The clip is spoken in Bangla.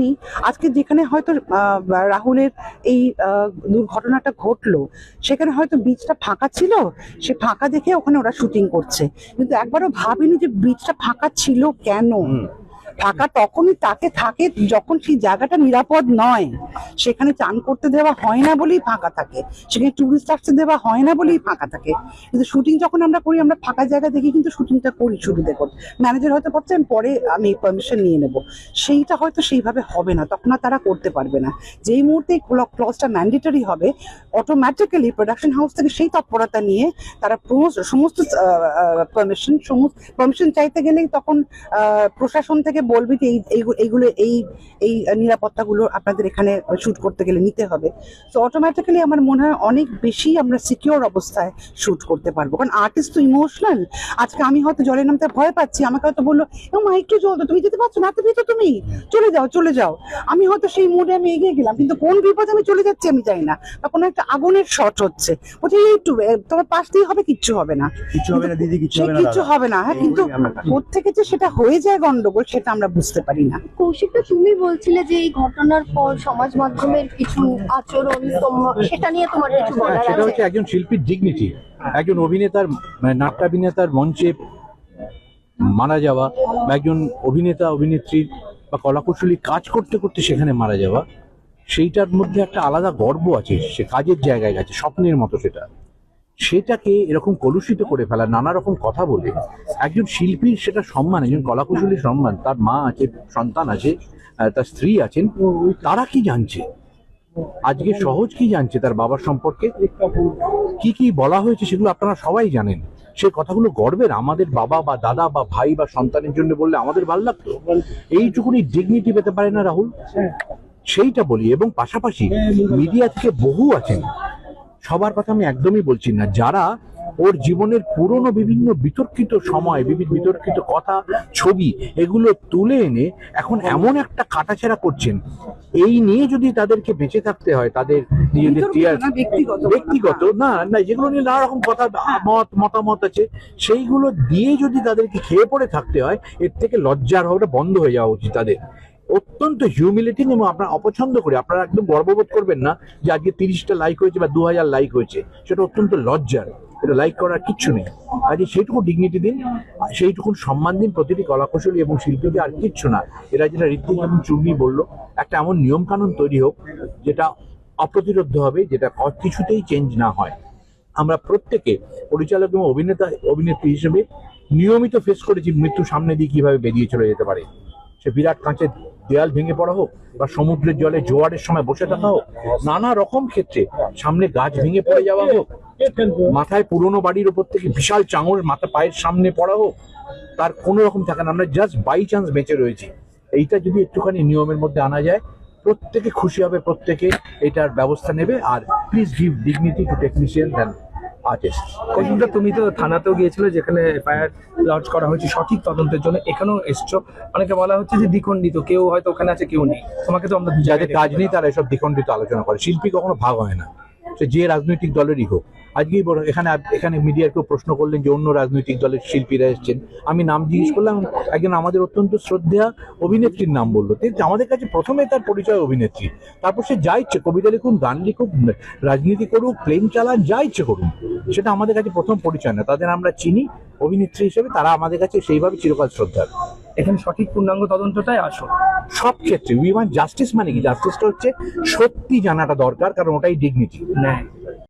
তেমনি আজকে যেখানে হয়তো রাহুলের এই দুর্ঘটনাটা ঘটলো, সেখানে হয়তো বিচটা ফাঁকা ছিল, সে ফাঁকা দেখে ওখানে ওরা শুটিং করছে, কিন্তু একবারও ভাবিনি যে বিচটা ফাঁকা ছিল কেন। ফাঁকা তখনই তাকে থাকে যখন সেই জায়গাটা নিরাপদ নয়, সেখানে চান করতে দেওয়া হয় না বলেই ফাঁকা থাকে, সেখানে টুরিস্ট আসতে দেওয়া হয় না বলেই ফাঁকা থাকে। কিন্তু শুটিং যখন আমরা করি, আমরা ফাঁকা জায়গা দেখি কিন্তু শুটিংটা করি সুবিধে করে। ম্যানেজার হয়তো ভাবছে আমি পরে আমি পারমিশন নিয়ে নেব, সেইটা হয়তো সেইভাবে হবে না, তখন আর তারা করতে পারবে না। যেই মুহূর্তে ক্লজটা ম্যান্ডেটরি হবে, অটোমেটিক্যালি প্রোডাকশন হাউস থেকে সেই তৎপরতা নিয়ে তারা সমস্ত পারমিশন চাইতে গেলেই তখন প্রশাসন থেকে বলবে যে এইগুলো এই নিরাপত্তাগুলো আপনাদের এখানে শুট করতে গেলে নিতে হবে। তো অটোমেটিক্যালি আমার মনে হয় অনেক বেশি আমরা সিকিউর অবস্থায় শুট করতে পারবো, কারণ আর্টিস্ট তো ইমোশনাল। আজকে আমি হয়তো জলে নামতে ভয় পাচ্ছি, আমাকে হয়তো বললো মা একটু জল তো, তুমি যেতে পারছো না, তো তুমি চলে যাও, আমি হয়তো সেই মুডে আমি এগিয়ে গেলাম, কিন্তু কোন বিপদে আমি চলে যাচ্ছি আমি জানি না, বা কোনো একটা আগুনের শট হচ্ছে, বলছে একটু তোমার পাশ দিয়ে হবে, কিচ্ছু হবে না দিদি, কিচ্ছু হবে না। হ্যাঁ, কিন্তু কোত্থেকে যে সেটা হয়ে যায় গন্ডগোল, সেটা আমরা বুঝতে পারি না। কৌশিক, তুমি বলছিলে যে এই ঘটনার পর সমাজ মাধ্যমের কিছু আচরণ, সেটা নিয়ে তোমার কিছু বলার আছে? সেটা হচ্ছে একজন শিল্পীর ডিগনিটি, একজন অভিনেতার মানে নাট্যাভিনেতার মঞ্চে মারা যাওয়া, বা একজন অভিনেতা অভিনেত্রীর বা কলাকুশলী কাজ করতে করতে সেখানে মারা যাওয়া, সেইটার মধ্যে একটা আলাদা গর্ব আছে, সে কাজের জায়গায় গেছে, স্বপ্নের মতো সেটাকে এরকম কলুষিত করে ফেলা, নানা রকম কথা বলে একজন শিল্পীর সেটা সম্মান, একজন কলাকুশলীর সম্মান, তার মা আছে, সন্তান আছে, তার স্ত্রী আছেন, তারা কি জানছে আজকে, সহজ কি জানছে তার বাবার সম্পর্কে, কি কি বলা হয়েছে সেগুলো আপনারা সবাই জানেন। সেই কথাগুলো গর্বের, আমাদের বাবা বা দাদা বা ভাই বা সন্তানের জন্য বললে আমাদের ভালো লাগতো। এইটুকুনি ডিগনিটি পেতে পারে না রাহুল, সেইটা বলি। এবং পাশাপাশি মিডিয়া থেকে বহু আছেন, সবার কথা আমি একদমই বলছি না, যারা ওর জীবনের পুরনো বিভিন্ন বিতর্কিত সময়, বিভিন্ন বিতর্কিত কথা, ছবি, এগুলো তুলে এনে এখন এমন একটা কাটাছেড়া করছেন, এই নিয়ে যদি তাদেরকে বেঁচে থাকতে হয়, তাদের নিজেদের ব্যক্তিগত না না যেগুলো নিয়ে নানা রকম কথা মতামত আছে, সেইগুলো দিয়ে যদি তাদেরকে খেয়ে পড়ে থাকতে হয়, এর থেকে লজ্জার হওয়াটা বন্ধ হয়ে যাওয়া উচিত তাদের। অত্যন্ত হিউমিলিটিং, এবং আপনারা অপছন্দ করে আপনারা একদম গর্ববোধ করবেন না যে আজকে 30টা লাইক হয়েছে বা 2000 লাইক হয়েছে, সেটা অত্যন্ত লজ্জার, এটা লাইক করার কিচ্ছু নেই। আজকে সেইটুকু ডিগনিটি দিন, সেইটুকু সম্মান দিন প্রতিটি কলাকুশলী এবং শিল্পীকে, আর কিচ্ছু না। এরা যেটা ঋত্বিক এবং চূর্ণী বললো, একটা এমন নিয়ম কানুন তৈরি হোক যেটা অপ্রতিরোধ্য হবে, যেটা কিছুতেই চেঞ্জ না হয়। আমরা প্রত্যেকে পরিচালক এবং অভিনেত্রী হিসেবে নিয়মিত ফেস করেছি মৃত্যু সামনে দিয়ে কিভাবে বেরিয়ে চলে যেতে পারে। সে বিরাট কাঁচের দেয়াল ভেঙে পড়া হোক, বা সমুদ্রের জলে জোয়ারের সময় বসে থাকা হোক, নানা রকম ক্ষেত্রে সামনে গাছ ভেঙে পড়ে যাওয়া হোক, মাথায় পুরনো বাড়ির উপর থেকে বিশাল চাঙড় মাথা পায়ের সামনে পড়া হোক, তার কোনো রকম থাকে না, আমরা জাস্ট বাই চান্স বেঁচে রয়েছি। এইটা যদি একটুখানি নিয়মের মধ্যে আনা যায়, প্রত্যেকে খুশি হবে, প্রত্যেকে এটার ব্যবস্থা নেবে। আর please give dignity to technician and artist. তুমি তো থানাতেও গিয়েছিলে, যেখানে এফআইআর লঞ্চ করা হয়েছে সঠিক তদন্তের জন্য, এখানেও এসছো, অনেকে বলা হচ্ছে যে দ্বিখণ্ডিত, কেউ হয়তো ওখানে আছে কেউ নেই, তোমাকে তো আমরা যাদের কাজ নেই তারা এসব দ্বিখণ্ডিত আলোচনা করে। শিল্পী কখনো ভাগ হয় না, সে যে রাজনৈতিক দলেরই হোক। আজকেই বড় এখানে মিডিয়ার কেউ প্রশ্ন করলেন যে অন্য রাজনৈতিক দলের শিল্পীরা এসছেন, আমি নাম জিজ্ঞেস করলাম, একজন আমাদের অত্যন্ত শ্রদ্ধেয়া অভিনেত্রীর নাম বললো। আমাদের কাছে প্রথমে তার পরিচয় অভিনেত্রী, তারপর সে যা ইচ্ছে, কবিতা লিখুন, গান লিখুক, রাজনীতি করুক, প্লেন চালান, যা ইচ্ছে করুন, সেটা আমাদের কাছে প্রথম পরিচয় না। তাদের আমরা চিনি অভিনেত্রী হিসেবে, তারা আমাদের কাছে সেইভাবে চিরকাল শ্রদ্ধার। এখানে সঠিক পূর্ণাঙ্গ তদন্তটাই আসল সব ক্ষেত্রে। উই ওয়ান্ট জাস্টিস, মানে কি জাস্টিসটা হচ্ছে সত্যি জানাটা দরকার, কারণ ওটাই ডিগনিটি। ন্যায়।